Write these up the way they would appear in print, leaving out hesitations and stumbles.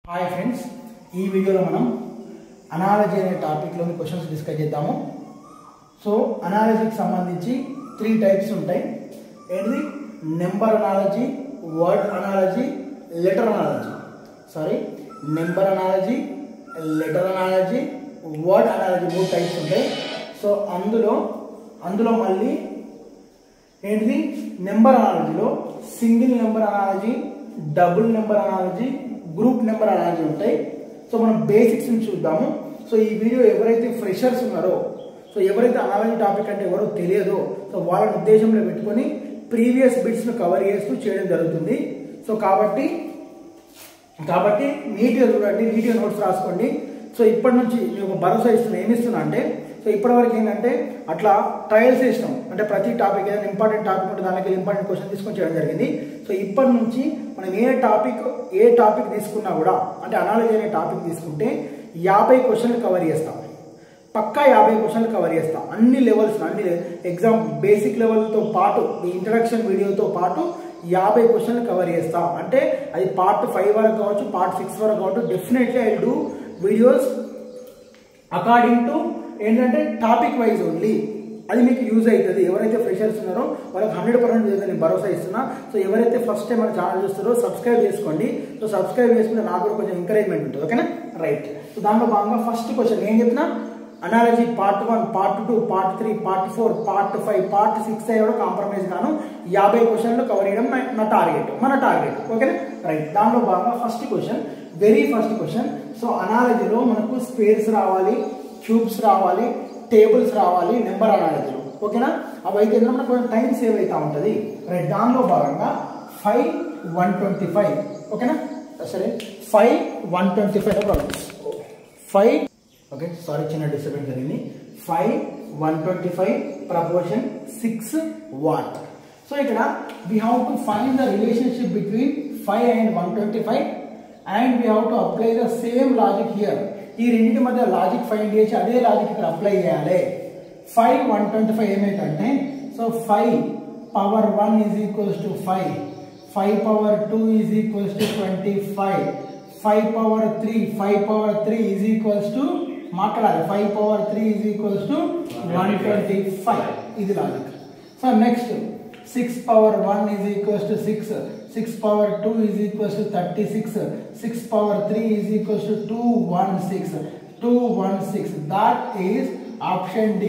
Hi friends, ఈ వీడియోలో మనం అనాలజీ అనే టాపిక్లోని క్వశ్చన్స్ డిస్కస్ చేద్దాము. సో అనాలజీకి సంబంధించి 3 టైప్స్ ఉంటాయి. ఏంటిది? Number analogy, word analogy, letter analogy. Number analogy, letter analogy, word analogy 3 types ఉంటాయి. సో అందులో మళ్ళీ ఏంటిది? నెంబర్ అనాలజీలో single number analogy, double number analogy, group number analogy ఉంటాయి. సో మనం బేసిక్స్ నుంచి చూద్దాము. సో ఈ వీడియో ఎవరైతే ఫ్రెషర్స్ ఉన్నారో, సో ఎవరైతే అనాలజీ టాపిక్ అంటే ఎవరో తెలియదో, సో వాళ్ళని ఉద్దేశంలో పెట్టుకొని ప్రీవియస్ బిట్స్ను కవర్ చేస్తూ చేయడం జరుగుతుంది. సో కాబట్టి నీట్గా చూడండి, నీట్గా నోట్స్ రాసుకోండి. సో ఇప్పటి నుంచి నేను ఒక భరోసా ఇస్తున్నా. ఏమిస్తున్నా అంటే, సో ఇప్పటివరకు ఏంటంటే అట్లా ట్రయల్స్ చేసినాం. అంటే ప్రతి టాపిక్ ఏదైనా ఇంపార్టెంట్ టాపిక్ ఉంటే దానికి ఇంపార్టెంట్ క్వశ్చన్ తీసుకొని చేయడం జరిగింది. సో ఇప్పటి నుంచి మనం ఏ టాపిక్ తీసుకున్నా కూడా, అంటే అనాలజీ అనే టాపిక్ తీసుకుంటే 50 క్వశ్చన్లు కవర్ చేస్తాం. పక్కా 50 క్వశ్చన్లు కవర్ చేస్తాం. అన్ని లెవెల్స్, అన్ని ఎగ్జామ్ బేసిక్ లెవెల్తో పాటు, ఈ ఇంట్రడక్షన్ వీడియోతో పాటు 50 క్వశ్చన్లు కవర్ చేస్తాం. అంటే అది పార్ట్ 5 వరకు కావచ్చు, పార్ట్ 6 వరకు కావచ్చు. Definitely I do videos according to ఏంటంటే టాపిక్ వైజ్ ఓన్లీ. అది మీకు యూజ్ అవుతుంది. ఎవరైతే ఫ్రెషర్స్ ఉన్నారో వాళ్ళకి 100% నేను భరోసా ఇస్తున్నా. సో ఎవరైతే ఫస్ట్ టైం మన ఛానల్ చూస్తారో సబ్స్క్రైబ్ చేసుకోండి. సో సబ్స్క్రైబ్ చేసుకుంటే నాకు కూడా కొంచెం ఎంకరేజ్మెంట్ ఉంటుంది. ఓకేనా? రైట్. సో దాంట్లో భాగంగా ఫస్ట్ క్వశ్చన్ ఏం చెప్తున్నా? Analogy part 1, part 2, part 3, part 4, part 5, part 6 అయ్యో కాంప్రమైజ్ గాను 50 క్వశ్చన్లు కవర్ చేయడం మన టార్గెట్. ఓకేనా? రైట్. దాంట్లో భాగంగా first question, very first question. So అనాలజీలో మనకు స్క్వేర్స్ రావాలి, క్యూబ్స్ రావాలి, టేబుల్స్ రావాలి నెంబర్ అనాలజీలో. ఓకేనా? అవి అయితే మనకు కొంచెం టైం సేవ్ అవుతూ ఉంటుంది. రైట్. దానిలో భాగంగా 5/125. ఓకేనా? సరే, 5/125 ప్రాబ్లమ్స్. 5 ఓకే, సారీ, చిన్న డిస్టర్బెన్స్ జరిగింది. 5/125 ప్రపోర్షన్ 6 వాట్. సో ఇక్కడ we have to find the relationship between 5 and 125 and we have to apply the same logic here. ఈ రెండింటి మధ్య లాజిక్ ఫైండ్ చేసి అదే లాజిక్ ఇక్కడ అప్లై చేయాలి. 5/125 ఏమైందంటే, so 5 power 1 is equals to 5, 5 power 2 is equals to 25, 5 power 3 is equals to మాట్లాడాలి 5 power 3 is equals to 125. ఇది logic. So next 6 power 1 is equals to 6, 6 power 2 is equals to 36, 6 power 3 is equals to 216. That is option D.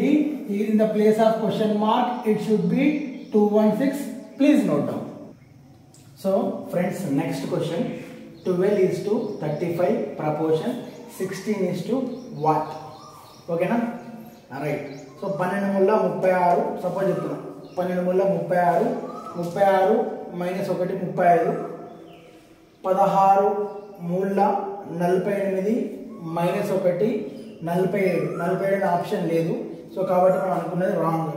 In the place of question mark, it should be 216. Please note down. So friends, next question. 12 is to 35 proportion 16 is to what? ఓకేనా? Right. So 12 ముళ్ళ 36, suppose చెప్తున్నా 12 ముళ్ళ 36, 36 minus 1 35, 16 ముళ్ళ 48 minus 1 47 option లేదు. So కాబట్టి మనం అనుకున్నది wrong.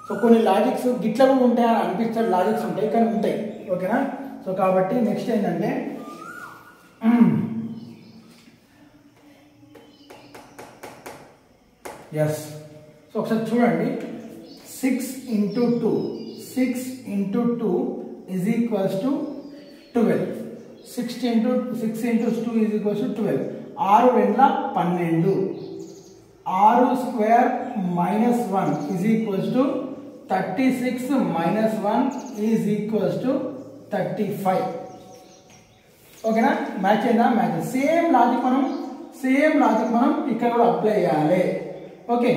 So కొన్ని లాజిక్స్ గిట్లా కూడా ఉంటాయని అనిపిస్తాడు, లాజిక్స్ ఉంటాయి కానీ ఉంటాయి. ఓకేనా? సో కాబట్టి నెక్స్ట్ ఏంటంటే, ఎస్, సో ఒకసారి చూడండి. 6 into 2 is equals to 12. 6 into 2 is equals to 12. 6 2 12. 6 square minus 1 is equals to 36 minus 1 is equals to 35. ఓకేనా? మ్యాచ్ అయిందా? మ్యాచ్. సేమ్ లాజిక్ మనం ఇక్కడ కూడా అప్లై చేయాలి. Okay,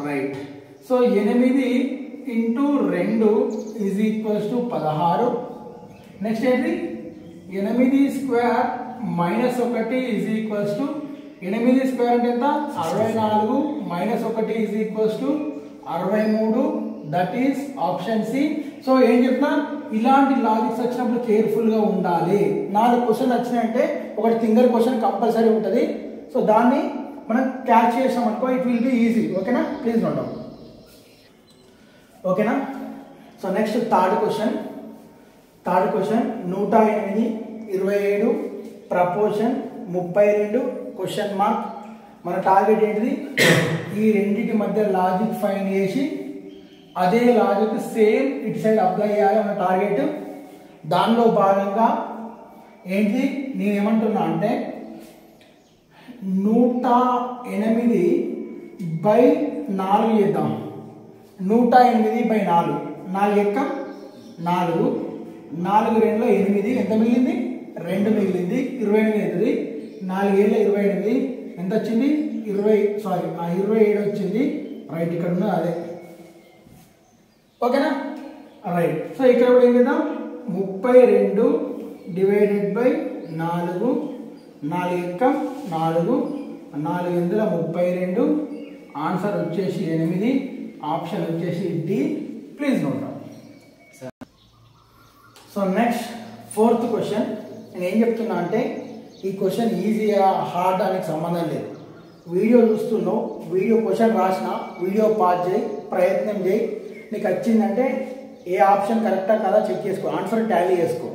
right. So 8 into 2 is equals to 16. Next ఏంటి? 8 square minus 1 is equals to 8 square అంటే ఎంత? 64 minus 1 is equals to 63. That is option C. So ఏం చెప్తున్నా, ఇలాంటి లాజిక్స్ వచ్చినప్పుడు కేర్ఫుల్గా ఉండాలి. 4 క్వశ్చన్ వచ్చినాయంటే ఒకటి సింగిల్ క్వశ్చన్ కంపల్సరీ ఉంటుంది. సో దాన్ని మనం క్యాచ్ చేసాం అనుకో, ఇట్ విల్ బి ఈజీ. ఓకేనా? Please note down. ఓకేనా? So next third question. 108 27 proportion 32 question mark. మన టార్గెట్ ఏంటిది? ఈ రెండింటి మధ్య లాజిక్ ఫైండ్ చేసి అదే లాజిక్ సేమ్ ఇటు సైడ్ అప్లై చేయాలి మన టార్గెట్. దానిలో భాగంగా ఏంటి? నేనేమంటున్నా అంటే 108/4 చేద్దాం. 108/4 4 ఎక్క 4 4 2 8 ఎంత మిగిలింది 2 మిగిలింది 28 అవుతుంది. 4 7 28 ఎంత వచ్చింది 27 వచ్చింది. రైట్ ఇక్కడ ఉన్నది అదే ఓకేనా రైట్. సో ఇక్కడ కూడా ఏం చేద్దాం 32/4 4 ఎక్క 4 4 32 ఆన్సర్ వచ్చేసి 8 ఆప్షన్ వచ్చేసి D. Please note down. So next 4th question నేను ఏం చెప్తున్నా అంటే ఈ క్వశ్చన్ ఈజీగా హార్డ్ అనేది సంబంధం లేదు. వీడియో చూస్తున్నావు, వీడియో క్వశ్చన్ రాసిన వీడియో పాజ్ చేయి, ప్రయత్నం చేయి, నీకు వచ్చిందంటే ఏ ఆప్షన్ కరెక్టా కదా చెక్ చేసుకో, ఆన్సర్ టాలీ చేసుకో,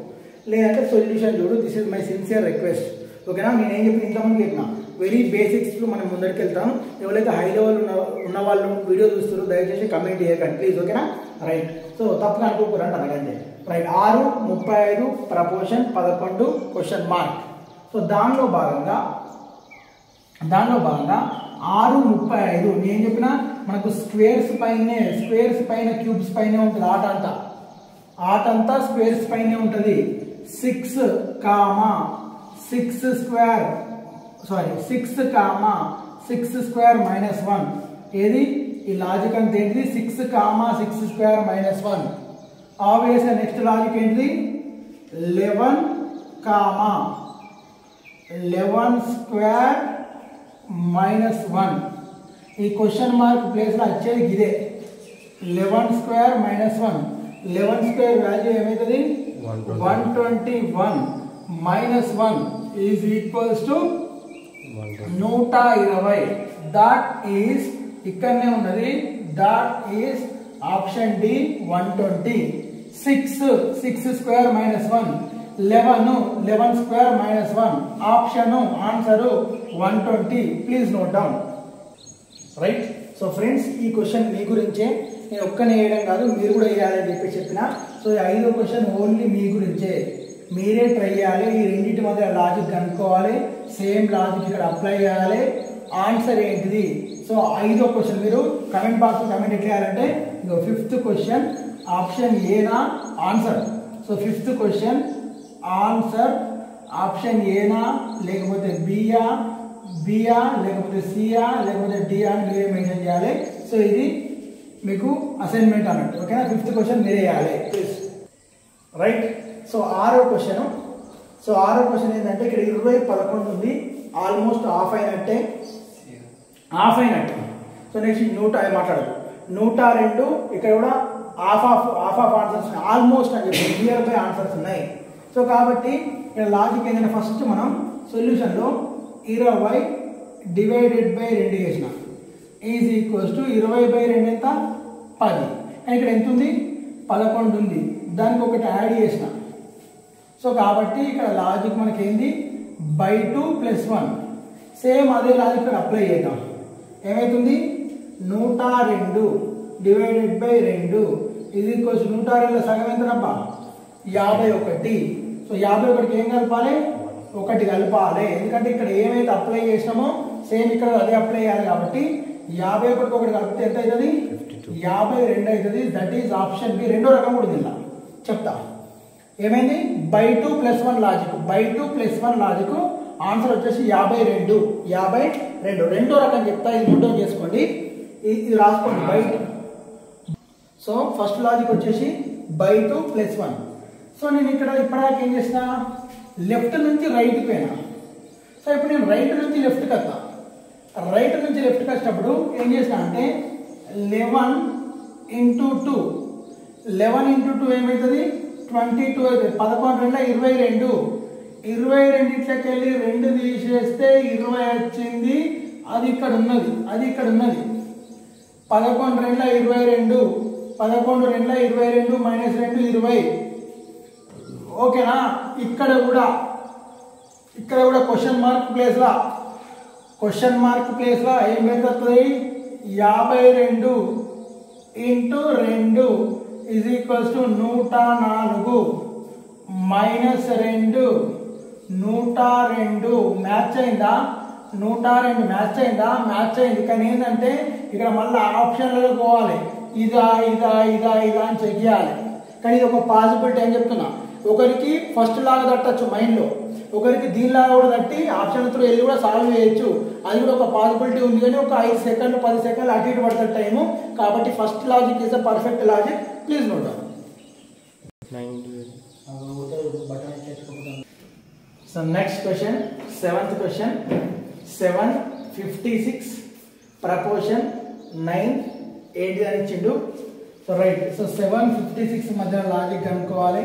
లేదంటే సొల్యూషన్ చూడు. This is my sincere request ఓకేనా. నేనేం చెప్పిన ఇంతమంది చెప్పిన వెరీ బేసిక్స్లో మనం ముందరికి వెళ్తాను. ఎవరైతే హై లెవెల్ ఉన్న వాళ్ళు వీడియో చూస్తారో దయచేసి కమెంట్ చేయకండి ప్లీజ్ ఓకేనా రైట్. సో తప్పుగా అనుకోకూరండి అనగండి right. 6:35 proportion 11 question mark. So దానిలో భాగంగా 6:35 నేను చెప్పిన మనకు స్క్వేర్స్ పైన క్యూబ్స్ పైనే ఉంటుంది ఆట అంతా స్క్వేర్స్ పైనే ఉంటుంది. 6 స్క్వేర్ -1 ఏది ఈ లాజిక్ అంతా ఏంటిది 6 స్క్వేర్ -1. ఆబ్వియస్గా నెక్స్ట్ లాజిక్ ఏంటిది 11 స్క్వేర్ -1. ఈ క్వశ్చన్ మార్క్ ప్లేస్లో వచ్చేది ఇదే 11 స్క్వేర్ -1. 11 స్క్వేర్ వాల్యూ ఏమవుతుంది 121 -1 is equals to 120. That is ఇక్కడనే ఉన్నది. That is option D 120. 6 square -1 11 square -1 option answer 120. Please note down right. So friends ఈ క్వశ్చన్ మీ గురించే, నేను ఒక్కనే వేయడం కాదు మీరు కూడా వేయాలని చెప్పిన. సో ఈ 5వ క్వశ్చన్ ఓన్లీ మీ గురించే, మీరే ట్రై చేయాలి. ఈ రెండింటి మధ్య లాజిక్ కనుక్కోవాలి, సేమ్ లాజిక్ ఇక్కడ అప్లై చేయాలి. ఆన్సర్ ఏంటిది? సో 5వ క్వశ్చన్ మీరు కమెంట్ బాక్స్ కమెంట్ ఎట్లా చేయాలంటే 5th క్వశ్చన్ ఆప్షన్ ఏనా answer. So 5th question answer option ఏనా లేకపోతే బియా లేకపోతే సియా లేకపోతే డియా అని మీరే మెన్షన్ చేయాలి. సో ఇది మీకు అసైన్మెంట్ అన్నట్టు ఓకేనా. 5th క్వశ్చన్ మీరే చేయాలి ప్లీజ్ రైట్. సో 6వ క్వశ్చన్ ఏంటంటే ఇక్కడ 20/11 ఉంది, ఆల్మోస్ట్ హాఫ్ అయినట్టే. సో నెక్స్ట్ 100 మాట్లాడదు 102 ఇక్కడ కూడా హాఫ్ ఆన్సర్స్ ఉన్నాయి, ఆల్మోస్ట్ అని చెప్పి నియర్ బై ఆన్సర్స్ ఉన్నాయి. సో కాబట్టి ఇక్కడ లాజిక్ ఏంటంటే ఫస్ట్ మనం సొల్యూషన్లో 20/2 చేసిన ఈజ్ ఈక్వల్స్ టు 20/2 ఎంత 10. అండ్ ఇక్కడ ఎంత ఉంది 11 ఉంది, దానికి ఒకటి యాడ్ చేసిన. సో కాబట్టి ఇక్కడ లాజిక్ మనకి ఏంది /2 + 1. సేమ్ అదే లాజిక్ ఇక్కడ అప్లై చేద్దాం. ఏమవుతుంది 102 /2 ఈజ్ ఈక్వల్స్ 102 సగం ఎంతనబ్బా 51. సో 51కి ఏం కలపాలి 1 కలపాలి, ఎందుకంటే ఇక్కడ ఏమైతే అప్లై చేసినామో సేమ్ ఇక్కడ అదే అప్లై చేయాలి. కాబట్టి 51కి 1 కలిపితే ఎంత అవుతుంది 52 అవుతుంది. That is option B. రెండో రకం కూడా ఇలా చెప్తా. ఏమైంది /2 + 1 లాజిక్ ఆన్సర్ వచ్చేసి 52. రెండో రకం చెప్తా, ఇది నోట్ చేసుకోండి, ఇది రాసుకోండి /2. సో ఫస్ట్ లాజిక్ వచ్చేసి /2 + 1. సో నేను ఇక్కడ ఇప్పటిదాకా ఏం చేసిన లెఫ్ట్ నుంచి రైట్ పోయినా. సో ఇప్పుడు నేను రైట్ నుంచి లెఫ్ట్కి వస్తా. రైట్ నుంచి లెఫ్ట్కి వచ్చినప్పుడు ఏం చేసిన అంటే 11 × 2 ఏమవుతుంది 22 అవుతుంది. 11 2 22. 22 ఇట్లకి వెళ్ళి 2 తీసేస్తే 20 వచ్చింది. అది ఇక్కడ ఉన్నది 11 2 22 11 2 22 -2 20. ఓకేనా. ఇక్కడ కూడా క్వశ్చన్ మార్క్ ప్లేస్లో ఏం పెడుతుంది 52 × 2 ఈజ్ ఈక్వల్స్ టు 104 -2 102 మ్యాచ్ అయిందా? 102 మ్యాచ్ అయిందా? మ్యాచ్ అయింది. కానీ ఏంటంటే ఇక్కడ మళ్ళీ ఆప్షన్లలో పోవాలి, ఇదా ఇదా ఇదా ఇదా అని చెక్ చేయాలి. కానీ ఇది ఒక పాసిబిలిటీ అని చెప్తున్నా. ఒకరికి ఫస్ట్ లాగా తట్టచ్చు మైండ్లో, ఒకరికి దీనిలాగా కూడా తట్టి ఆప్షన్ త్రూ వెళ్ళి కూడా సాల్వ్ చేయొచ్చు. అది కూడా ఒక పాసిబిలిటీ ఉంది. కానీ ఒక 5 సెకండ్లు 10 సెకండ్లు అటు ఇటు పడుతుంది టైము. కాబట్టి first logic is a perfect logic. Please note down. So next question, 7th question. 756 proportion 9 ఏంటి అని ఇచ్చిండు. So right. సో 756 మధ్య లాజిక్ కనుక్కోవాలి.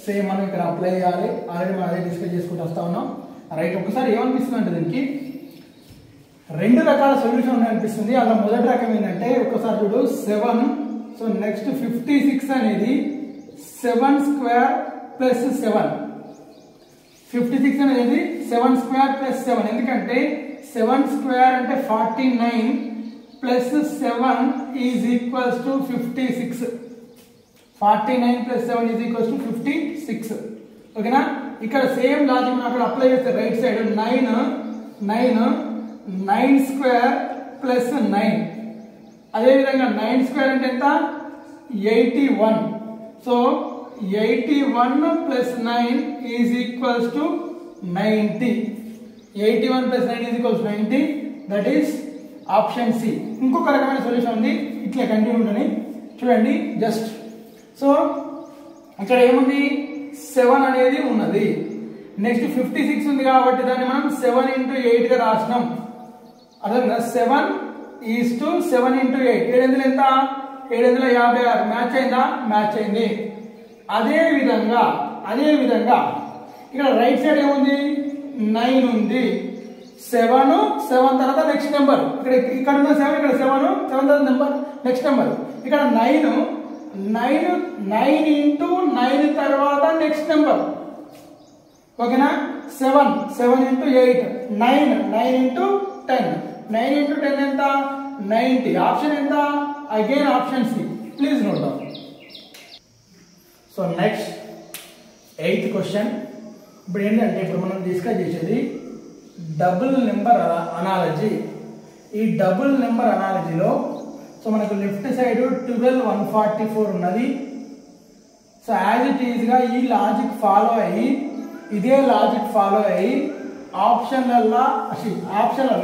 సేమ్ మనం ఇక్కడ అప్లై చేయాలి. ఆల్రెడీ మనం అదే డిస్కస్ చేసుకుంటూ వస్తా ఉన్నాం. రైట్. ఒకసారి ఏమనిపిస్తుంది అంటే దీనికి 2 రకాల సొల్యూషన్ ఉన్నాయనిపిస్తుంది. అలా మొదటి రకం ఏంటంటే ఒకసారి చూడు 7. సో నెక్స్ట్ 56 అనేది 7 స్క్వేర్ ప్లస్ 7. 56 అనేది 7 స్క్వేర్ ప్లస్ 7. ఎందుకంటే 7 స్క్వేర్ అంటే 49 plus 7 is equals to 56. 49 plus 7 is equals to 56. ఓకేనా? ఇక్కడ సేమ్ లాజిక్ మనం అక్కడ అప్లై చేస్తే రైట్ సైడ్ 9 స్క్వేర్ ప్లస్ 9. అదేవిధంగా 9 స్క్వేర్ అంటే ఎంత? 81. So 81 plus 9 is equals to 90. 81 plus 9 is equals 90. That is option C. ఇంకొక రకమైన సొల్యూషన్ ఉంది, ఇట్లా కంటిన్యూ ఉంటుంది చూడండి. జస్ట్ సో ఇక్కడ ఏముంది? 7 అనేది ఉన్నది. నెక్స్ట్ 56 ఉంది కాబట్టి దాన్ని మనం 7 into 8 గా రాసినాం. అర్థం 7 ఈజ్ టు 7 into 8. 7 ఎంత? 756. మ్యాచ్ అయిందా? మ్యాచ్ అయింది. అదే విధంగా ఇక్కడ రైట్ సైడ్ ఏముంది? 9 ఉంది. 7 తర్వాత నెక్స్ట్ నెంబర్. ఇక్కడ ఉన్న 7, ఇక్కడ 7 తర్వాత నెంబర్ నెక్స్ట్ నెంబర్. ఇక్కడ 9 into 9 తర్వాత నెక్స్ట్ నెంబర్. ఓకేనా? 7 into 8 9 into 10. 9 into 10 ఎంత? 90. ఆప్షన్ ఎంత? Again option C. Please note down. So next 8th question. ఇప్పుడు ఏంటంటే ఇప్పుడు మనం డిస్కస్ చేసేది డబుల్ నెంబర్ అనాలజీ. ఈ డబుల్ నెంబర్ అనాలజీలో సో మనకు లెఫ్ట్ సైడ్ 12 144 ఉన్నది. సో యాజ్ ఇట్ ఈజ్గా ఈ లాజిక్ ఫాలో అయ్యి ఇదే లాజిక్ ఫాలో అయ్యి ఆప్షన్లలో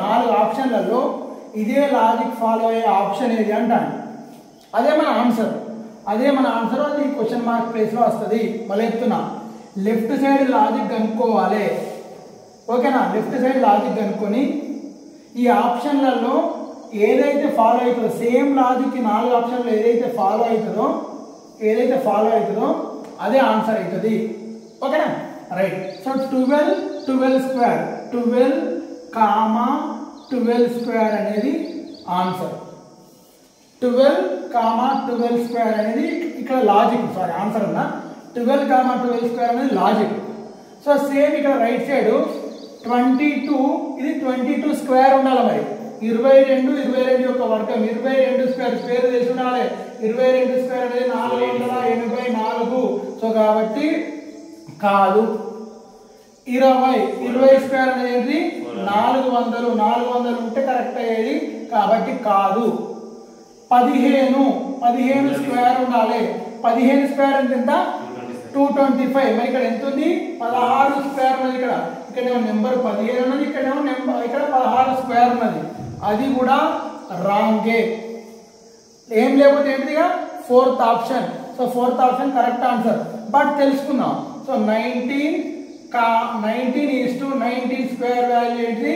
4 ఆప్షన్లలో ఇదే లాజిక్ ఫాలో అయ్యే ఆప్షన్ ఏది అంటాను. అదే మన ఆన్సర్. అది ఈ క్వశ్చన్ మార్క్ ప్లేస్లో వస్తుంది. మళ్ళీ చెప్తున్నా, లెఫ్ట్ సైడ్ లాజిక్ కనుక్కోవాలి. ఓకేనా? లెఫ్ట్ సైడ్ లాజిక్ కనుక్కొని ఈ ఆప్షన్లలో ఏదైతే ఫాలో అవుతుందో సేమ్ లాజిక్ 4 ఆప్షన్లో ఏదైతే ఫాలో అవుతుందో అదే ఆన్సర్ అవుతుంది. ఓకేనా? రైట్. సో 12 స్క్వేర్ 12 స్క్వేర్ అనేది ఆన్సర్. 12 స్క్వేర్ అనేది ఇక్కడ లాజిక్. సారీ, ఆన్సర్ అన్నా. 12 స్క్వేర్ అనేది లాజిక్. సో సేమ్ ఇక్కడ రైట్ సైడ్ 22, ఇది 22 స్క్వేర్ ఉండాలి. మరి 22 యొక్క వర్గం 22 స్క్వేర్ పేరు తెలిసి ఉండాలి. 22 స్క్వేర్ అనేది 484. సో కాబట్టి కాదు. 20 స్క్వేర్ అనేది 400 ఉంటే కరెక్ట్ అయ్యేది. కాబట్టి కాదు. 15 స్క్వేర్ ఉండాలి. 15 స్క్వేర్ అంటే ఎంత? 225. మరి ఇక్కడ ఎంత ఉంది? 16 స్క్వేర్ ఉన్నది. ఇక్కడేమో నెంబర్ 15 ఉన్నది, ఇక్కడ 16 స్క్వేర్ ఉన్నది. అది కూడా రాంగే. ఏం లేకపోతే ఏంటిదిగా 4th option. So 4th option correct answer. But తెలుసుకుందాం. So 19 is to 19 square value ఏంటి?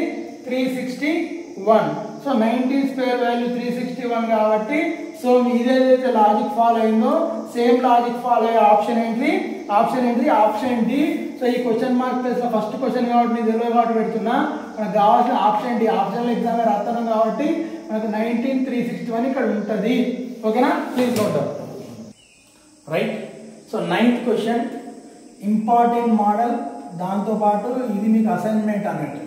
361. సో 19 స్క్వేర్ వాల్యూ 361 కాబట్టి సో ఇదేదైతే లాజిక్ ఫాలో అయిందో సేమ్ లాజిక్ ఫాలో అయ్యే ఆప్షన్ ఏంటి? Option D. సో ఈ క్వశ్చన్ మార్క్ ప్లేస్ లో ఫస్ట్ క్వశ్చన్ కాబట్టి మీకు తెలియదు కాబట్టి పెడుతున్నా. మనకు కావాల్సిన ఆప్షన్ డి. ఆప్షన్లో ఎగ్జామ్ రాస్తున్నాం కాబట్టి మనకు 19361 ఇక్కడ ఉంటుంది. ఓకేనా? Please note down. Right. So 9th question important model, దాంతోపాటు ఇది మీకు అసైన్మెంట్ అన్నట్టు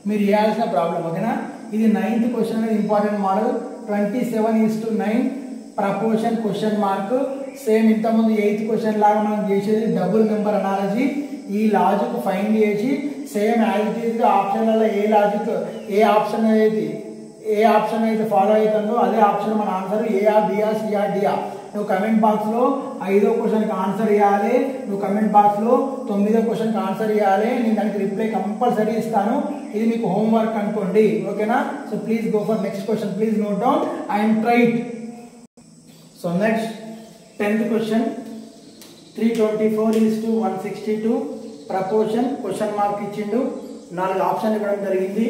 మీరు చేయాల్సిన ప్రాబ్లం. ఓకేనా? ఇది 9th క్వశ్చన్ అనేది important model. 27:9 proportion question mark. Same ఇంతకుముందు 8th క్వశ్చన్ లాగా మనం చేసేది డబుల్ నెంబర్ అనాలజీ. ఈ లాజిక్ ఫైండ్ చేసి సేమ్ యాజ్ ఇట్ ఈస్గా ఆప్షన్లలో ఏ ఆప్షన్ అయితే ఫాలో అవుతుందో అదే ఆప్షన్ మన ఆన్సర్ ఏఆ బిఆ సిఆ డిఆ. నువ్వు కమెంట్ బాక్స్లో 5వ క్వశ్చన్కి ఆన్సర్ ఇవ్వాలి, నువ్వు కమెంట్ బాక్స్లో 9వ క్వశ్చన్కి ఆన్సర్ ఇవ్వాలి. నేను దానికి రిప్లై కంపల్సరీ ఇస్తాను. ఇది మీకు హోంవర్క్ అనుకోండి, ఓకేనా? So please go for next question. Please note down and try it. So next 10th question. 324:162 proportion question mark ఇచ్చిండు, 4 ఆప్షన్ ఇవ్వడం జరిగింది.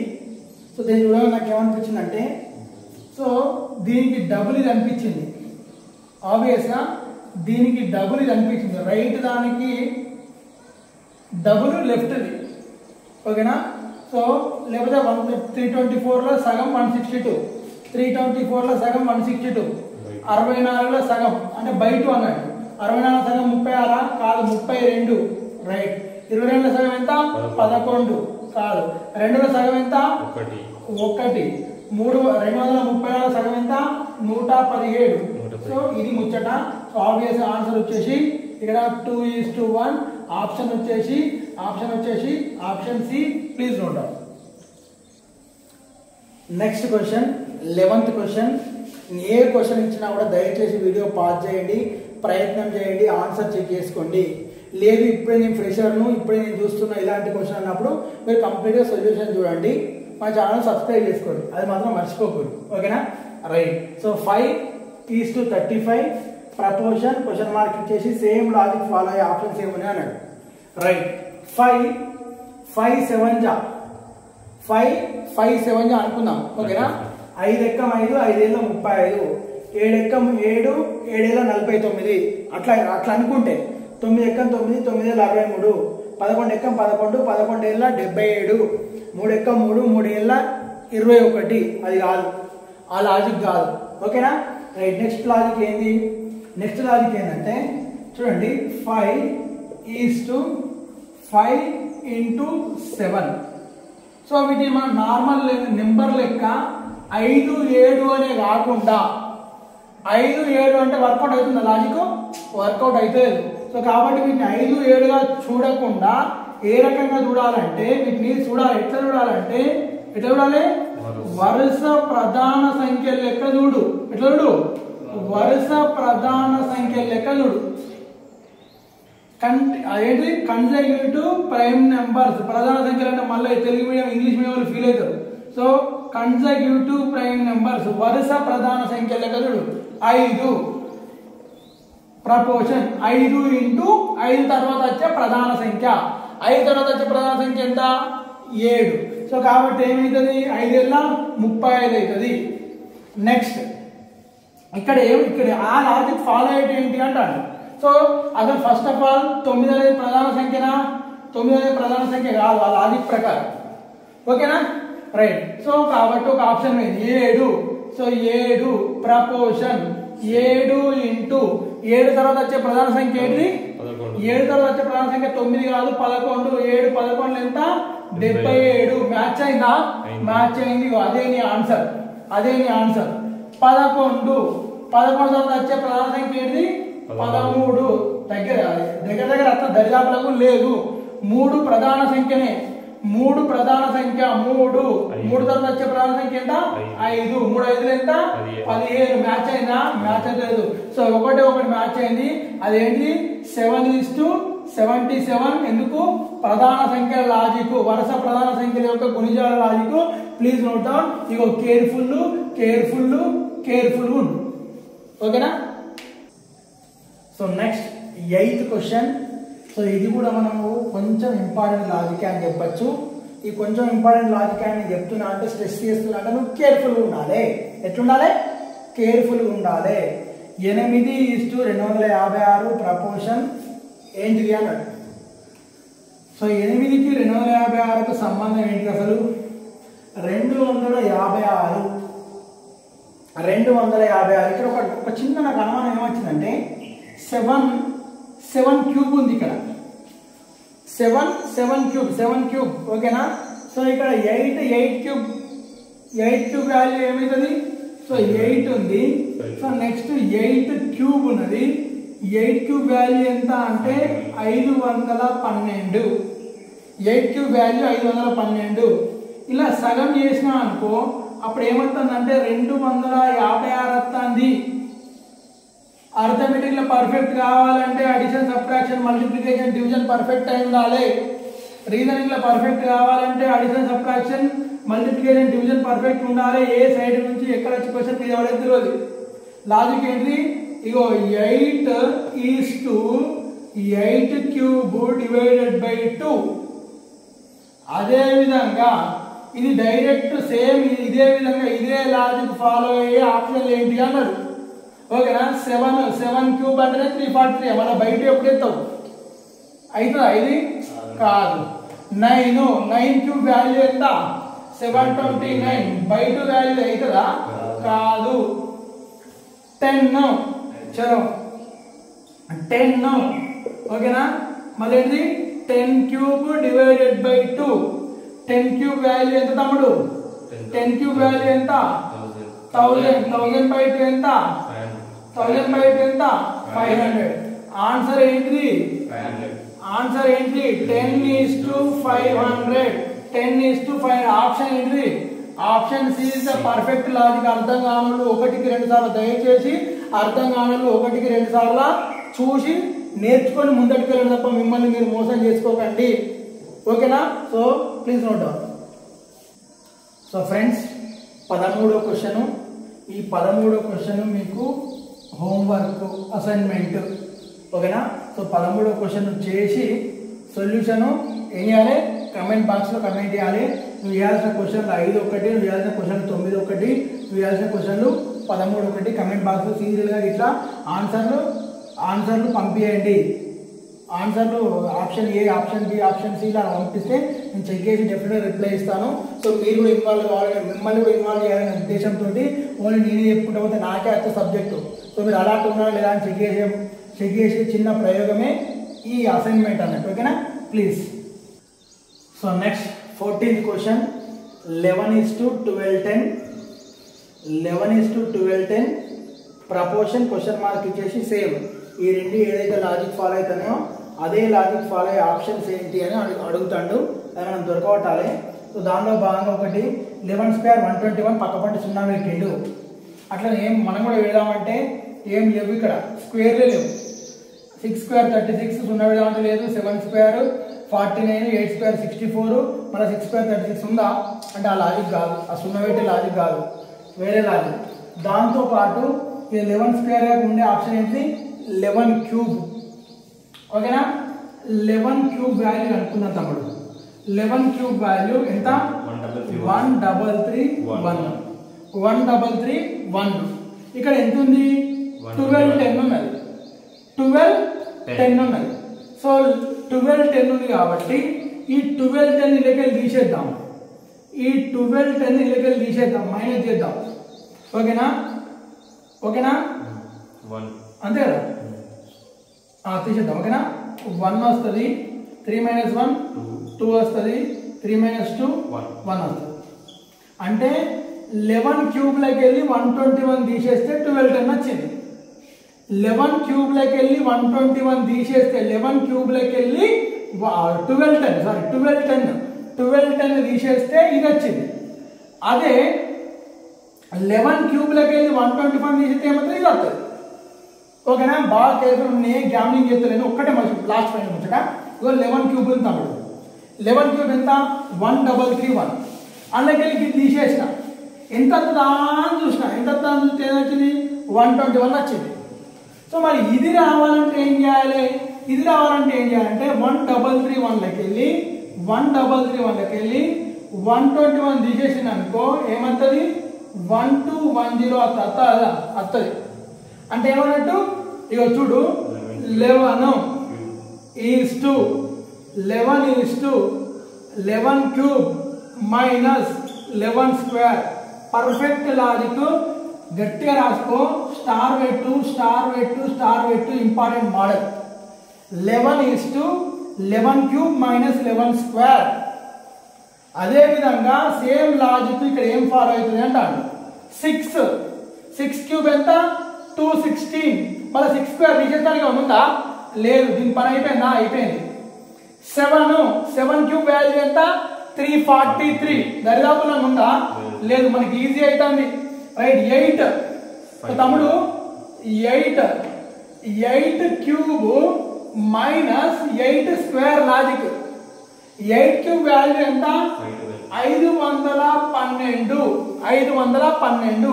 సో దీని చూడగా నాకు ఏమనిపించింది అంటే, సో దీనికి డబుల్ ఇది అనిపించింది. ఆబ్వియస్గా దీనికి డబుల్ ఇది అనిపించింది. రైట్ దానికి డబుల్ లెఫ్ట్ది, ఓకేనా? సో లేకపోతే 324లో సగం 162, 324లో సగం 162, 64లో సగం అంటే బై 2 అన్నట్టు. 64 సగం 36 కాదు 32, రైట్. 22లో సగం ఎంత? 11 కాదు. 2లో సగం ఎంత? 1. 234లో సగం ఎంత? 117. సో ఇది ముచ్చట. సో ఆబ్వియస్ ఆన్సర్ వచ్చేసి ఇక్కడ 2:1. ఆప్షన్ వచ్చేసి option C. Please note down. Next question 11th question. ఏ క్వశ్చన్ ఇచ్చినా కూడా దయచేసి వీడియో పాజ్ చేయండి, ప్రయత్నం చేయండి, ఆన్సర్ చెక్ చేసుకోండి. లేదు ఇప్పుడే నేను ఫ్రెషర్ను, ఇప్పుడే నేను చూస్తున్నా ఇలాంటి క్వశ్చన్ అన్నప్పుడు మీరు కంప్లీట్గా సొల్యూషన్ చూడండి. మా ఛానల్ సబ్స్క్రైబ్ చేసుకోండి, అది మాత్రం మర్చిపోకూడదు, ఓకేనా? Right. So 5:35 proportion question mark ఇచ్చేసి సేమ్ లాజిక్ ఫాలో అయ్యే ఆప్షన్స్ ఏమున్నాయి అన్నాడు. రైట్. 5 7 అనుకుందాం, ఓకేనా? 5 ఎక్కం 5, 5 ఏళ్ళ 35, 7 ఎక్కం 7, 7 ఏళ్ళ 49. అట్లా అనుకుంటే 9 ఎక్కం 9, 9 ఏళ్ళ 63, 11 ఎక్కం 11, 11 ఏళ్ళ 77, 3 ఎక్కం 3, 3 ఏళ్ళ 21. అది కాదు, ఆ లాజిక్ కాదు, ఓకేనా? రైట్. నెక్స్ట్ లాజిక్ ఏంటంటే చూడండి, 5:5 × 7. సో వీటిని మనం నార్మల్ నెంబర్ లెక్క 5 7 అనే కాకుండా 5 7 అంటే వర్కౌట్ అవుతుంది, లాజిక్ వర్కౌట్ అవుతుంది. సో కాబట్టి వీటిని 5 7గా చూడకుండా ఏ రకంగా చూడాలంటే వీటిని ఎట్లా చూడాలి? వరుస ప్రధాన సంఖ్యల లెక్క చూడు. ఎట్లా చూడు? వరుస ప్రధాన సంఖ్యల లెక్క చూడు. అదేంటి? Consecutive prime numbers. ప్రధాన సంఖ్యలు అంటే మళ్ళీ తెలుగు మీడియం ఇంగ్లీష్ మీడియం వాళ్ళు ఫీల్ అవుతారు. సో కన్సెక్యూటివ్ ప్రైమ్ నెంబర్స్ వరుస ప్రధాన సంఖ్యల లెక్క చూడు. 5 ప్రపోర్షన్ 5 × 5 తర్వాత వచ్చే ప్రధాన సంఖ్య. 5 తర్వాత వచ్చే ప్రధాన సంఖ్య ఎంత? 7. సో కాబట్టి ఏమవుతుంది? 5 ఏళ్ళ 35 అవుతుంది. నెక్స్ట్ ఇక్కడ ఆ లాజిక్ ఫాలో అయ్యేది ఏంటి అంటాడు. సో అసలు ఫస్ట్ ఆఫ్ ఆల్ 9 అనేది ప్రధాన సంఖ్యనా? 9 అనేది ప్రధాన సంఖ్య కాదు ఆ లాజిక్ ప్రకారం, ఓకేనా? రైట్. సో కాబట్టి ఒక ఆప్షన్ మీద 7. సో 7 ప్రపోర్షన్ 7 × 7 తర్వాత వచ్చే ప్రధాన సంఖ్య ఏంటి? 7 తర్వాత వచ్చే ప్రధాన సంఖ్య 9 కాదు 11. 7 11 ఎంత? 77. మ్యాచ్ అయిందా? మ్యాచ్ అయింది. అదే నీ ఆన్సర్. 11 తర్వాత వచ్చే ప్రధాన సంఖ్య ఏంటి? 13. దగ్గర అర్థం దరిదాపులకు లేదు. 3 ప్రధాన సంఖ్యనే. 3 ప్రధాన సంఖ్య 3 తర్వాత వచ్చే ప్రధాన సంఖ్య ఎంత? 5. 3 5 ఎంత? 17. మ్యాచ్ అయిందా? మ్యాచ్ అయ్యలేదు. సో ఒకటి మ్యాచ్ అయింది. అదేంటి? 7:77. ఎందుకు? ప్రధాన సంఖ్యల లాజిక్, వరుస ప్రధాన సంఖ్యల యొక్క గుణిజాల లాజిక్. Please note down. ఇగో కేర్ఫుల్ ఉండు, ఓకేనా? So next 8th question. So ఇది కూడా మనము కొంచెం ఇంపార్టెంట్ లాజిక్ అని చెప్పచ్చు. ఈ కొంచెం ఇంపార్టెంట్ లాజిక్ అని చెప్తున్నా అంటే స్ట్రెస్ చేస్తున్నా అంటే నువ్వు కేర్ఫుల్గా ఉండాలి. ఎట్లుండాలి? కేర్ఫుల్గా ఉండాలి. 8:256 ప్రపోర్షన్ ఏంటిది అన్నాడు. సో 8కి 256కు సంబంధం ఏంటి అసలు? 256. ఇక్కడ ఒక చిన్న నాకు అనుమానం ఏమొచ్చిందంటే 7 క్యూబ్ ఉంది ఇక్కడ. 7 క్యూబ్, ఓకేనా? సో ఇక్కడ 8 క్యూబ్ వాల్యూ ఏమవుతుంది? సో 8 ఉంది. సో నెక్స్ట్ 8 క్యూబ్ ఉన్నది. 8 క్యూబ్ వాల్యూ ఎంత అంటే 512. 8 క్యూబ్ వాల్యూ 512. ఇలా సగం చేసినా అనుకో అప్పుడు ఏమవుతుందంటే 256 వస్తుంది. అర్థమెటిక్ లో పర్ఫెక్ట్ కావాలంటే addition, subtraction, multiplication, division perfect అయి ఉండాలి. రీజనింగ్ లో పర్ఫెక్ట్ కావాలంటే addition, subtraction, multiplication, division perfect ఉండాలి. ఏ సైడ్ నుంచి ఎక్కడ వచ్చి క్వశ్చన్ మీద ఎవరైతే తెలియదు. లాజిక్ ఏంటి? ఇగో 8:8 క్యూబ్ డివైడెడ్ బై 2. అదే విధంగా ఇది డైరెక్ట్ సేమ్ ఇదే విధంగా ఇదే లాజిక్ ఫాలో అయ్యే ఆప్షన్ ఏంటి అన్నాడు. ఓకేనా? 7 క్యూబ్ అంటేనే 343. మన బయట ఎప్పుడు ఎత్తావు అవుతుందా? ఇది కాదు. 9 క్యూబ్ వాల్యూ ఎంత? 729. బయట వాల్యూ అవుతుందా? కాదు. 10. చలో 10. ఓకేనా? మళ్ళీ ఏంటి? 10 cube divided by 2. 10 cube value ఎంత తమ్ముడు? 10 క్యూబ్ వాల్యూ ఎంత? 1000. 1000 బై 2 ఎంత? 1000 బై 2 ఎంత? 500. ఆన్సర్ ఏంటి? ఆన్సర్ ఏంటి? 10:500. 10:500. ఆప్షన్ ఏంటిది? Option C is the perfect logic. అర్థం కానులు 1కి 2 సార్లు దయచేసి అర్థం కానులు 1కి 2 సార్లు చూసి నేర్చుకొని ముందటికి వెళ్ళడం తప్ప మిమ్మల్ని మీరు మోసం చేసుకోకండి. ఓకేనా? So please note down. So friends 13వ క్వశ్చన్. ఈ 13వ క్వశ్చన్ మీకు హోంవర్క్ అసైన్మెంట్. ఓకేనా? సో 13వ క్వశ్చన్ చేసి సొల్యూషన్ ఏం చేయాలి? కమెంట్ బాక్స్లో కమెంట్ చేయాలి. నువ్వు చేయాల్సిన క్వశ్చన్లు 5 ఒకటి, నువ్వు చేయాల్సిన క్వశ్చన్లు 9 ఒకటి, నువ్వు చేయాల్సిన క్వశ్చన్లు 13 ఒకటి. కమెంట్ బాక్స్లో సీరియల్గా ఇట్లా ఆన్సర్లు పంపించండి. ఆన్సర్లు option A, option B, option C ఇలా పంపిస్తే నేను చెక్ చేసి డెఫినెట్గా రిప్లై ఇస్తాను. సో మీరు కూడా ఇన్వాల్వ్ కావాలని, మిమ్మల్ని కూడా ఇన్వాల్వ్ చేయాలనే ఉద్దేశంతో ఓన్లీ నేనే చెప్పుకుంటా పోతే నాకే అర్థ సబ్జెక్టు. సో మీరు అలాంటి ఉన్నారా లేదా అని చెక్ చేసే చిన్న ప్రయోగమే ఈ అసైన్మెంట్ అన్నట్టు. ఓకేనా? Please. So next 14th question. 11:12:10. 11:12:10 proportion question mark ఇచ్చేసి సేమ్ ఈ రెండు ఏదైతే లాజిక్ ఫాలో అవుతానో అదే లాజిక్ ఫాలో అయ్యే ఆప్షన్స్ ఏంటి అని అడుగుతాడు. అది మనం దొరకబట్టాలి. సో దానిలో భాగంగా ఒకటి 11² 121 పక్కపంటి 0 పెట్టిండు. అట్లా మనం కూడా వెళ్దామంటే ఏం లేవు, ఇక్కడ స్క్వేర్లే లేవు. 6² 36 0 పెడదామంటే లేదు. 7² 49, 8² 64, మళ్ళీ 6² 36 ఉందా అంటే ఆ లాజిక్ కాదు, ఆ 0 పెట్టే లాజిక్ కాదు, వేరే లాజిక్. దాంతోపాటు ఈ 11² ఉండే ఆప్షన్ ఏంటి? 11 క్యూబ్. ఓకేనా? 11 క్యూబ్ వాల్యూ అనుకున్నాం తమ్ముడు. 11 క్యూబ్ వాల్యూ ఎంత? 1331. 1331. ఇక్కడ ఎంత ఉంది? 1210 ఉన్నది. 1210 ఉన్నది. సో 1210 ఉంది కాబట్టి ఈ 1210 ఇళ్ళకెళ్ళి తీసేద్దాం. ఈ 1210 ఇళ్ళకెళ్ళి తీసేద్దాం, మైనస్ చేద్దాం. ఓకేనా? ఓకేనా? అంతే కదా? తీసేద్దాం. ఓకేనా? 1 వస్తుంది, 3 - 1 2 వస్తుంది, 3 - 2 1 వస్తుంది. అంటే 11 క్యూబ్లోకి వెళ్ళి 121 తీసేస్తే 1210 వచ్చింది. 11 క్యూబ్లోకి వెళ్ళి 121 తీసేస్తే 11 క్యూబ్లోకి వెళ్ళి 1210 తీసేస్తే ఇది వచ్చింది. అదే 11 క్యూబ్లోకి వెళ్ళి 121 తీసేస్తే ఏమవుతుంది? ఇది వస్తుంది. ఓకేనా? బాగా కేసులు ఉన్నాయి, గ్యామ్లింగ్ చేస్తలేను. ఒక్కటే మంచి లాస్ట్ ఫైనల్ ముచ్చట. 11 క్యూబ్ ఉంది తమ్ముడు. 11 క్యూబ్ ఎంత? 1331. అందులోకి వెళ్ళి ఇది తీసేసిన ఎంత అని చూసిన, ఎంత చూస్తే ఏమొచ్చింది? 121 వచ్చింది. సో మరి ఇది రావాలంటే ఏం చేయాలి? 1331లోకి వెళ్ళి 121 తీసేసిన అనుకో ఏమవుతుంది? 1210 వస్తుంది. అంటే ఏమన్నట్టు? ఇక చూడు, 11 క్యూబ్ మైనస్ 11². పర్ఫెక్ట్ లాజిక్ గట్టిగా రాసుకో. స్టార్ పెట్టు. Important model. 11 cube minus 11². అదే విధంగా సేమ్ లాజిక్ ఇక్కడ ఏం ఫాలో అవుతుంది అంటాడు. 6 క్యూబ్ ఎంత? 216. మళ్ళీ 6² తీసేస్తానికి ఉందా? లేదు. దీని పని అయిపోయిందా? అయిపోయింది. 7 క్యూబ్ వాల్యూ ఎంత 343 దరిదాపులో ఉందా లేదు మనకి ఈజీ అవుతుంది రైట్ 8 తమ్ముడు 8 cube minus 8 square logic 8 cube value ఎంత 512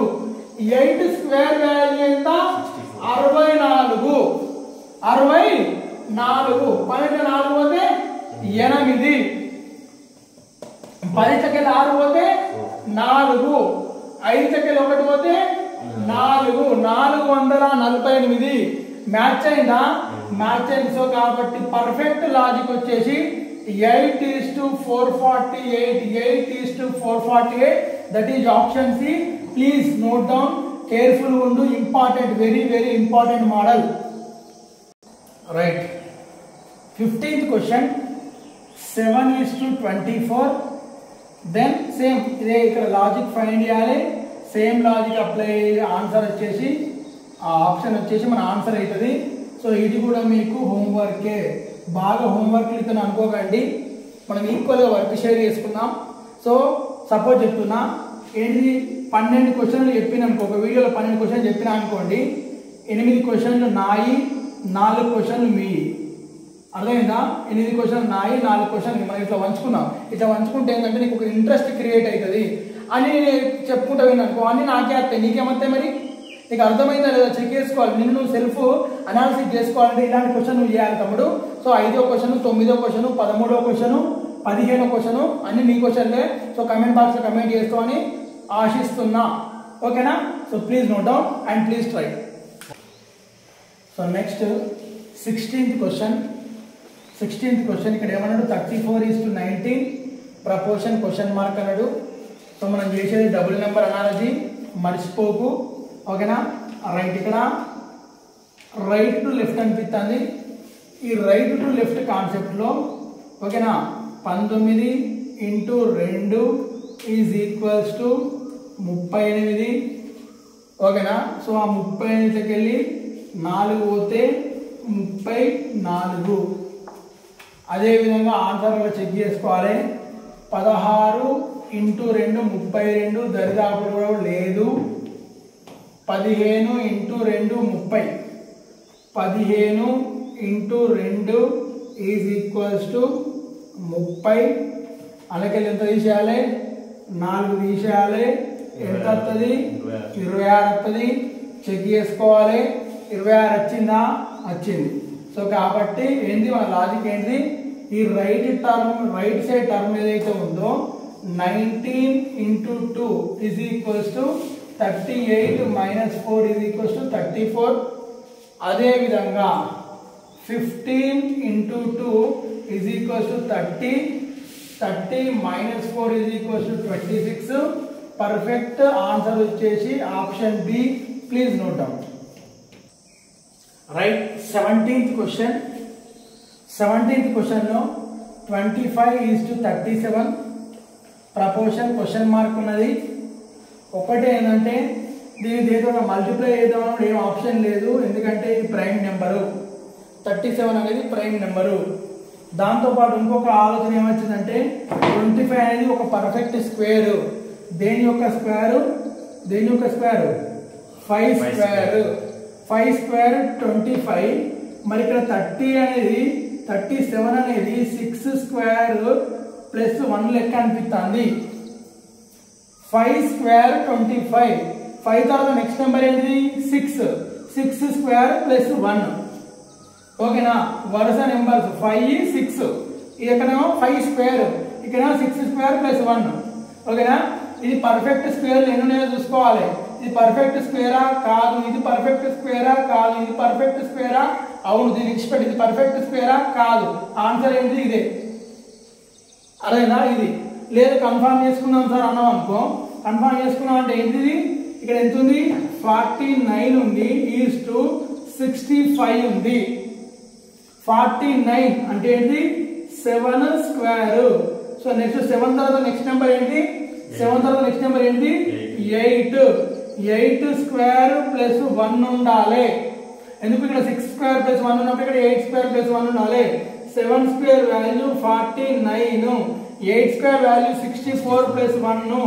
8 స్క్వేర్ వాల్యూ ఎంత 64 12 పోతే 8 10 చెక్కలు 6 పోతే 4 5 చెక్కలు 1 పోతే 448 మ్యాచ్ అయిందా మ్యాచ్ అయింది సో కాబట్టి పర్ఫెక్ట్ లాజిక్ వచ్చేసి 8:448 that is option C. Please note down careful undu important very important model right 15th question 7:24 then same ide ikkada logic find cheyali same logic apply answer vachesi option vachesi mana answer aitadi so idi kuda meeku homework బాగా హోంవర్క్లు ఇతను అనుకోకండి మనం ఈక్వల్గా work share చేసుకుందాం so suppose చెప్తున్నా ఏంటి 12 క్వశ్చన్లు చెప్పిన అనుకో ఒక వీడియోలో 12 క్వశ్చన్లు చెప్పినా అనుకోండి 8 క్వశ్చన్లు నాయి 4 క్వశ్చన్లు మీ అర్థమైందా 8 క్వశ్చన్లు నాయి 4 క్వశ్చన్లు మనం ఇట్లా వంచుకుందాం ఇట్లా వంచుకుంటే ఏంటంటే నీకు ఒక ఇంట్రెస్ట్ క్రియేట్ అవుతుంది అని చెప్పుకుంటా అనుకో అన్నీ నాకే వస్తాయి నీకేమవుతాయి మరి నీకు అర్థమైందా లేదా చెక్ చేసుకోవాలి నిన్ను నువ్వు సెల్ఫ్ అనాలిసిస్ చేసుకోవాలంటే ఇలాంటి క్వశ్చన్ నువ్వు చేయాలి తమ్ముడు సో 5వ క్వశ్చన్ 9వ క్వశ్చన్ 13వ క్వశ్చన్ 15వ క్వశ్చన్ అన్ని నీ క్వశ్చన్లే సో కమెంట్ బాక్స్లో కమెంట్ చేస్తామని ఆశిస్తున్నా ఓకేనా so please note down and please try so next 16th question ఇక్కడ ఏమన్నాడు 34:19 ప్రపోర్షన్ క్వశ్చన్ మార్క్ అన్నాడు సో మనం చేసేది డబుల్ నెంబర్ అనాలజీ మర్చిపోకు ఓకేనా రైట్ ఇక్కడ రైట్ టు లెఫ్ట్ అనిపిస్తుంది ఈ రైట్ టు లెఫ్ట్ కాన్సెప్ట్లో ఓకేనా 19 × 2 = 38 ఓకేనా సో ఆ 38కి వెళ్ళి 4 పోతే 34 అదేవిధంగా ఆన్సర్లో చెక్ చేసుకోవాలి 16 × 2 32 దరిదాపులో లేదు 15 × 2 30 15 × 2 = 30 అలాగే ఎంత తీసేయాలి 4 తీసేయాలి ఎంత వస్తుంది 26 వస్తుంది చెక్ చేసుకోవాలి 26 వచ్చిందా వచ్చింది సో కాబట్టి ఏంది మన లాజిక్ ఏంటి ఈ రైట్ సైడ్ టర్మ్ ఏదైతే ఉందో 19 × 2 = 38 - 4 = 34 అదే విధంగా 15 × 2 = 30 30 - 4 = 26 పర్ఫెక్ట్ ఆన్సర్ వచ్చేసి option B please note down right 17th క్వశ్చన్లో 25:37 ప్రపోర్షన్ క్వశ్చన్ మార్క్ ఉన్నది ఒకటే ఏంటంటే దీని ఏదో మల్టిప్లై చేద్దామని ఏం ఆప్షన్ లేదు ఎందుకంటే ఇది ప్రైమ్ నెంబరు 37 అనేది ప్రైమ్ నెంబరు దాంతోపాటు ఇంకొక ఆలోచన ఏమొచ్చిందంటే 25 అనేది ఒక పర్ఫెక్ట్ స్క్వేర్ దేని యొక్క స్క్వేర్ 5 స్క్వేర్ 25 మరి ఇక్కడ 37 అనేది 6 స్క్వేర్ ప్లస్ 1 లెక్క అనిపిస్తుంది 5 స్క్వేర్ 25 5 తర్వాత నెక్స్ట్ నెంబర్ ఏంటిది 6 స్క్వేర్ ప్లస్ 1 ఓకేనా వరుస నెంబర్స్ 5 6 ఇక్కడేమో 5 స్క్వేర్ ఇక్కడ 6 స్క్వేర్ ప్లస్ 1 ఓకేనా ఇది పర్ఫెక్ట్ స్క్వేర్ ఎన్ని ఉన్నాయో చూసుకోవాలి ఇది పర్ఫెక్ట్ స్క్వేరా కాదు ఇది పర్ఫెక్ట్ స్క్వేరా కాదు ఇది పర్ఫెక్ట్ స్క్వేరా అవును దీని ఎక్స్పెక్ట్ ఇది పర్ఫెక్ట్ స్క్వేరా కాదు ఆన్సర్ ఏంటి ఇదే అదేనా ఇది లేదు కన్ఫర్మ్ చేసుకుందాం సార్ అన్నాం అనుకో కన్ఫర్మ్ చేసుకున్నాం అంటే ఏంటిది ఇక్కడ ఎంత ఉంది 49 ఉంది (65) ఉంది 49 అంటే ఏంటి 7 స్క్వేర్ సో నెక్స్ట్ 7 తర్వాత నెక్స్ట్ నెంబర్ ఏంటి 7 తర్వాత నెక్స్ట్ నెంబర్ ఏంటి 8 స్క్వేర్ ప్లస్ 1 ఉండాలి ఎందుకు ఇక్కడ 6 స్క్వేర్ ప్లస్ 1 ఉన్నప్పుడు ఇక్కడ 8 స్క్వేర్ ప్లస్ 1 ఉండాలి 7 square value 49, 8 square value 64 plus 1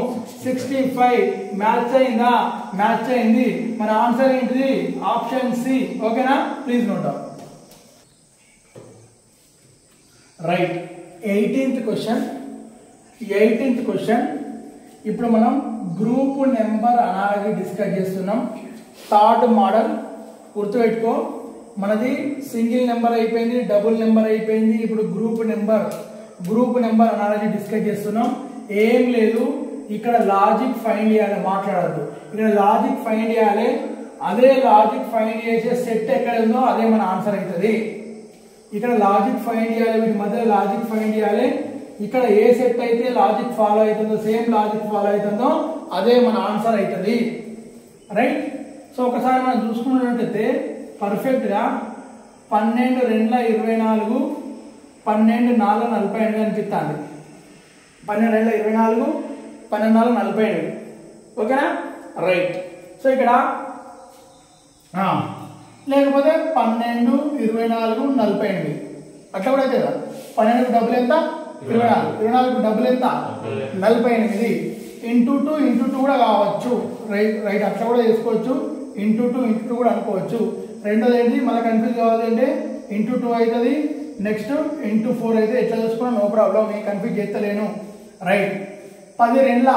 65. Match అయిందా? మ్యాచ్ అయింది. మన ఆన్సర్ ఏంటిది? Option C. ఓకేనా? Please note down. Right. 18th question. ఇప్పుడు మనం గ్రూప్ నెంబర్ అనాలజీ డిస్కస్ చేస్తున్నాం. థర్డ్ మోడల్ గుర్తుపెట్టుకో. మనది సింగిల్ నెంబర్ అయిపోయింది, డబుల్ నెంబర్ అయిపోయింది. ఇప్పుడు గ్రూప్ నెంబర్ అనాలజీ డిస్కస్ చేస్తున్నాం. ఏం లేదు, ఇక్కడ లాజిక్ ఫైండ్ చేయాలి. మాట్లాడద్దు. ఇక్కడ లాజిక్ ఫైండ్ చేయాలి. అదే లాజిక్ ఫైండ్ చేసే సెట్ ఎక్కడ ఉందో అదే మన ఆన్సర్ అవుతుంది. ఇక్కడ లాజిక్ ఫైండ్ చేయాలి, వీటి మధ్య లాజిక్ ఫైండ్ చేయాలి. ఇక్కడ ఏ సెట్ అయితే లాజిక్ ఫాలో అవుతుందో, సేమ్ లాజిక్ ఫాలో అవుతుందో అదే మన ఆన్సర్ అవుతుంది. రైట్. సో ఒకసారి మనం చూసుకున్నట్టయితే పర్ఫెక్ట్ గా 12 2 24, 12 4 48 అనిపిస్తుంది. 12 2 24, 12 4 48. ఓకేనా? రైట్. సో ఇక్కడ లేకపోతే 12 24 48 అట్లా కూడా అయితే కదా. 12 డబుల్ ఎంత? 24. 24 డబుల్ ఎంత? 48. ఇంటూ 2 కూడా కావచ్చు. రైట్. అట్లా కూడా చేసుకోవచ్చు. ఇంటూ 2 కూడా అనుకోవచ్చు. రెండోది ఏంటి మళ్ళీ కన్ఫ్యూజ్ కావాలంటే ఇంటూ 2 అవుతుంది. నెక్స్ట్ ఇంటూ 4 అయితే ఎట్లా చూసుకున్నా నో ప్రాబ్లం, నేను కన్ఫ్యూజ్ చేస్తలేను. రైట్. 10 2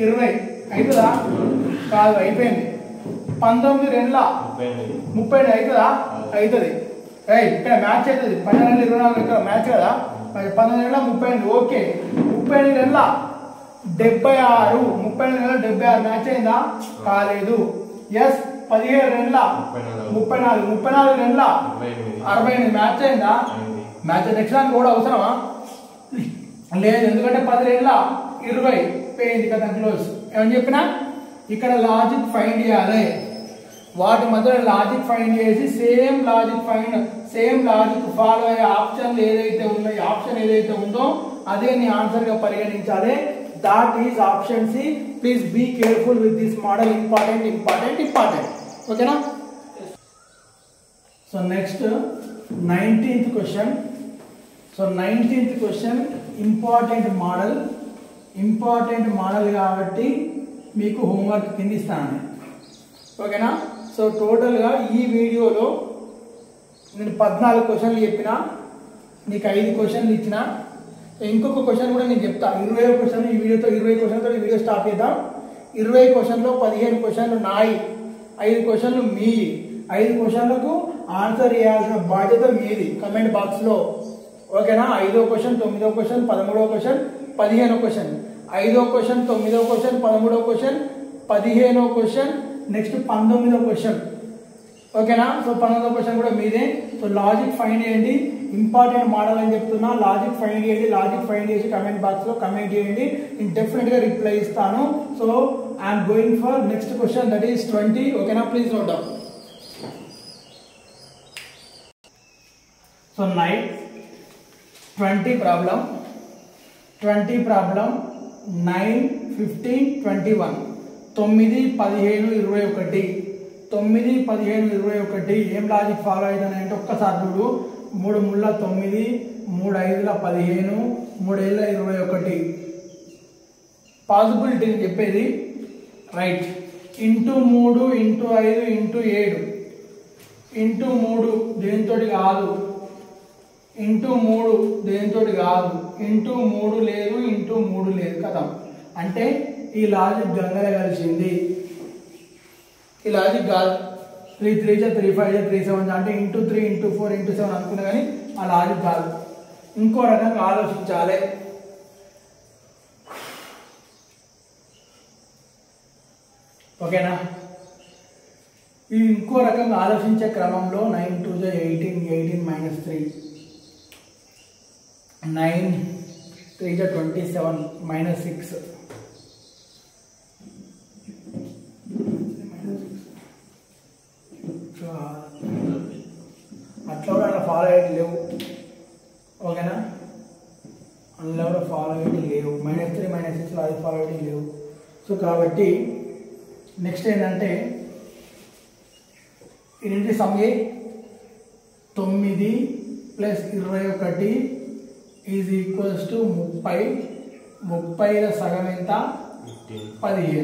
20 అవుతుందా? కాదు, అయిపోయింది. 19 2 30 అవుతుందా? అవుతుంది. రైట్. ఇక్కడ మ్యాచ్ అవుతుంది. 12 24 ఇక్కడ మ్యాచ్ కదా. 19 2 30. ఓకే. 30 2 76. 30 2 76 మ్యాచ్ అయిందా? కాలేదు. ఎస్. 17 2 34. 34 2 68 మ్యాచ్ అయిందా? మ్యాచ్. నెక్స్ట్ దానికి కూడా అవసరమా? లేదు, ఎందుకంటే 10 2 20 పోయింది కదా, క్లోజ్. ఏమని చెప్పినా ఇక్కడ లాజిక్ ఫైండ్ చేయాలి. వాటి మధ్యలో లాజిక్ ఫైండ్ చేసి సేమ్ లాజిక్ ఫాలో అయ్యే ఆప్షన్ ఏదైతే ఉందో అదే నీ ఆన్సర్ గా పరిగణించాలి. That is option C. Please be careful with this model. Important. ఓకేనా? So next 19th question. So 19th question important model కాబట్టి మీకు హోంవర్క్ కింద ఇస్తాను. ఓకేనా? సో టోటల్గా ఈ వీడియోలో నేను 14 క్వశ్చన్లు చెప్పిన, నీకు 5 క్వశ్చన్లు ఇచ్చిన. ఇంకొక క్వశ్చన్ కూడా నేను చెప్తా. 20 క్వశ్చన్లు ఈ వీడియోతో 20 క్వశ్చన్తో ఈ వీడియో స్టార్ట్ చేద్దాం. 20 క్వశ్చన్లో 15 క్వశ్చన్లు నాయి, 5 క్వశ్చన్లు మీయి. 5 క్వశ్చన్లకు ఆన్సర్ చేయాల్సిన బాధ్యత మీది కమెంట్ బాక్స్లో. ఓకేనా? 5వ క్వశ్చన్, 9వ క్వశ్చన్, 13వ క్వశ్చన్, 15వ క్వశ్చన్. 5వ క్వశ్చన్, 9వ క్వశ్చన్, 13వ క్వశ్చన్, 15వ క్వశ్చన్, నెక్స్ట్ 19వ క్వశ్చన్. ఓకేనా? సో 19వ క్వశ్చన్ కూడా మీదే. సో లాజిక్ ఫైండ్ చేయండి. ఇంపార్టెంట్ మోడల్ అని చెప్తున్నా. లాజిక్ ఫైండ్ చేసి కమెంట్ బాక్స్లో కమెంట్ చేయండి. నేను డెఫినెట్గా రిప్లై ఇస్తాను. So I'm going for next question, that is 20. ఓకేనా? Please note down. So 20 problem 9, 15, 21. 9, 15, 21. 9, 15, 21 ఏం లాజిక్ ఫాలో అవుతాను అంటే ఒక్కసారి చూడు. 3 3 9, 3 5 15, 3 7 21. పాసిబిలిటీ చెప్పేది. Right. Into 3, into 5, into 7. Into 3 దేనితో కాదు. ఇంటూ 3 దేనితో కాదు. ఇంటూ 3 లేదు, ఇంటూ 3 లేదు కదా. అంటే ఈ లాజిక్ గంగల కలిసింది. ఈ లాజిక్ కాదు. 3 3 3 5 3 7 అంటే ఇంటూ 3 ఇంటూ 4 ఇంటూ 7 అనుకున్నా కానీ ఆ లాజిక్ కాదు. ఇంకో రకంగా ఆలోచించాలి. ఓకేనా? ఈ ఇంకో రకంగా ఆలోచించే క్రమంలో 9 2 18, 18 - 3, 9 3 27 -6. అట్లా కూడా అలా ఫాలో అయ్యేది లేవు. ఓకేనా? అందులో కూడా ఫాలో అయ్యేది లేవు. -3 -6 అది ఫాలో అయ్యేది లేవు. సో కాబట్టి నెక్స్ట్ ఏంటంటే ఇదేంటి సమ్ ఏ 9 ప్లస్ 21 ఈజ్ ఈక్వల్స్ టు 30. 30లో సగం ఎంత? 15.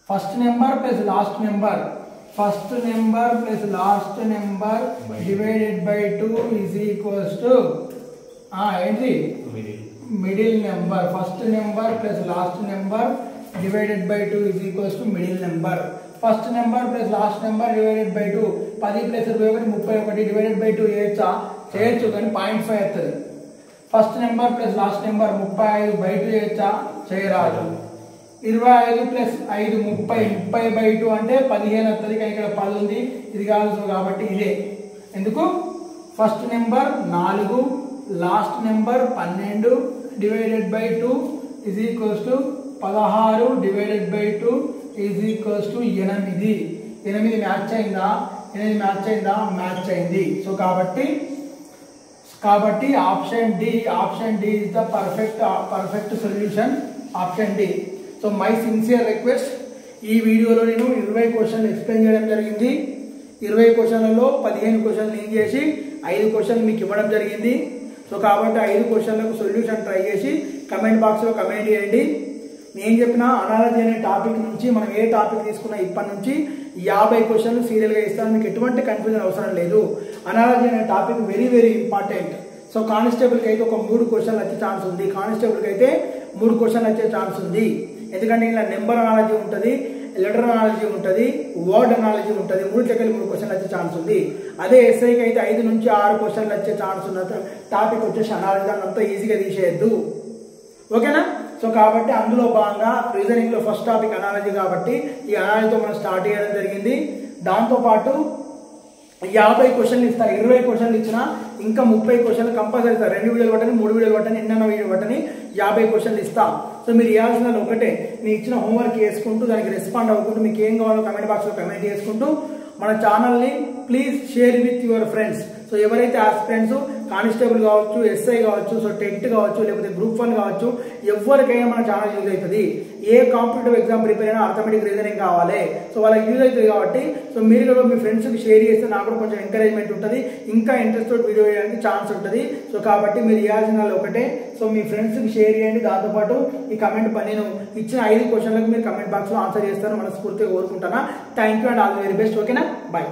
First number plus last number, first number plus last number divided by 2 is equals to ఏంటి? Middle number. First number plus last number divided by 2 is equals to middle number. First number plus last number divided by 2, 10 plus 21 31 divided by 2 చేయొచ్చు కానీ 0.5 అవుతుంది. First number plus last number 35 by 2 చేయరాదు. 25 plus 5 30, 30 by 2 అంటే 15 వస్తుంది కానీ ఇక్కడ 10 ఉంది, ఇది కాదు కాబట్టి ఇదే. ఎందుకు? First number 4, last number 12 divided by 2 is equals to 16 divided by 2 is equals to 8. 8 match అయిందా? 8 మ్యాచ్ అయిందా? మ్యాచ్ అయింది. సో కాబట్టి option D is the perfect solution. Option D. So my sincere request, ఈ వీడియోలో నేను 20 క్వశ్చన్లు ఎక్స్ప్లెయిన్ చేయడం జరిగింది. 20 క్వశ్చన్లలో 15 క్వశ్చన్లు నేను చేసి 5 క్వశ్చన్లు మీకు ఇవ్వడం జరిగింది. సో కాబట్టి 5 క్వశ్చన్లకు సొల్యూషన్ ట్రై చేసి కమెంట్ బాక్స్లో కమెంట్ చేయండి. నేను చెప్పిన అనాలజీ అనే టాపిక్ నుంచి మనం ఏ టాపిక్ తీసుకున్నా ఇప్పటి నుంచి 50 క్వశ్చన్లు సీరియల్గా ఇస్తాను. మీకు ఎటువంటి కన్ఫ్యూజన్ అవసరం లేదు. అనాలజీ అనే topic very very important. So కానిస్టేబుల్కి అయితే ఒక 3 క్వశ్చన్లు వచ్చే ఛాన్స్ ఉంది. కానిస్టేబుల్కి అయితే 3 క్వశ్చన్లు వచ్చే ఛాన్స్ ఉంది. ఎందుకంటే ఇలా నెంబర్ అనాలజీ ఉంటుంది, లెటర్ అనాలజీ ఉంటుంది, వర్డ్ అనాలజీ ఉంటుంది. 3 దగ్గర 3 క్వశ్చన్లు వచ్చే ఛాన్స్ ఉంది. అదే ఎస్ఐకి అయితే 5 నుంచి 6 క్వశ్చన్లు వచ్చే ఛాన్స్ ఉన్న టాపిక్ వచ్చేసి అనాలజీ. అంతా ఈజీగా తీసేయద్దు. ఓకేనా? సో కాబట్టి అందులో భాగంగా రీజనింగ్లో ఫస్ట్ టాపిక్ అనాలజీ కాబట్టి ఈ అనాలజీతో మనం స్టార్ట్ చేయడం జరిగింది. దాంతోపాటు 50 క్వశ్చన్లు ఇస్తా. 20 క్వశ్చన్లు ఇచ్చినా ఇంకా 30 క్వశ్చన్లు కంపల్సరీ ఇస్తా. 2 వీడియోలు పట్టని, 3 వీడియోలు పట్టని, ఎన్నెన్నో వీడియో పట్టని 50 క్వశ్చన్లు ఇస్తా. సో మీరు ఇవ్వాల్సిన ఒకటే, నేను ఇచ్చిన హోంవర్క్ చేసుకుంటూ దానికి రెస్పాండ్ అవ్వకుంటూ మీకు ఏం కావాలో కమెంట్ బాక్స్లో కమెంట్ చేసుకుంటూ మన ఛానల్ని please share with your friends. So ఎవరైతే ఆస్పిరెంట్స్ కానిస్టేబుల్ కావచ్చు, ఎస్ఐ కావచ్చు, సో టెట్ కావచ్చు, లేకపోతే గ్రూప్ 1 కావచ్చు, ఎవరికైనా మన ఛానల్ యూజ్ అవుతుంది. ఏ కాంపిటేటివ్ ఎగ్జామ్ ప్రిపేర్ అయినా అర్థమెటిక్ రీజనింగ్ కావాలి. సో వాళ్ళకి యూజ్ అవుతుంది కాబట్టి సో మీరు కూడా మీ ఫ్రెండ్స్కి షేర్ చేస్తే నాకు కూడా కొంచెం ఎంకరేజ్మెంట్ ఉంటుంది, ఇంకా ఇంట్రెస్ట్ వీడియో చేయడానికి ఛాన్స్ ఉంటుంది. సో కాబట్టి మీరు ఇవ్వాల్సిన ఒకటే, సో మీ ఫ్రెండ్స్కి షేర్ చేయండి. దాంతోపాటు ఈ కమెంట్ నేను ఇచ్చిన 5 క్వశ్చన్లకు మీరు కమెంట్ బాక్స్లో ఆన్సర్ చేస్తారని మనస్ఫూర్తిగా కోరుకుంటున్నా. Thank you and all the very best. ఓకేనా? బాయ్.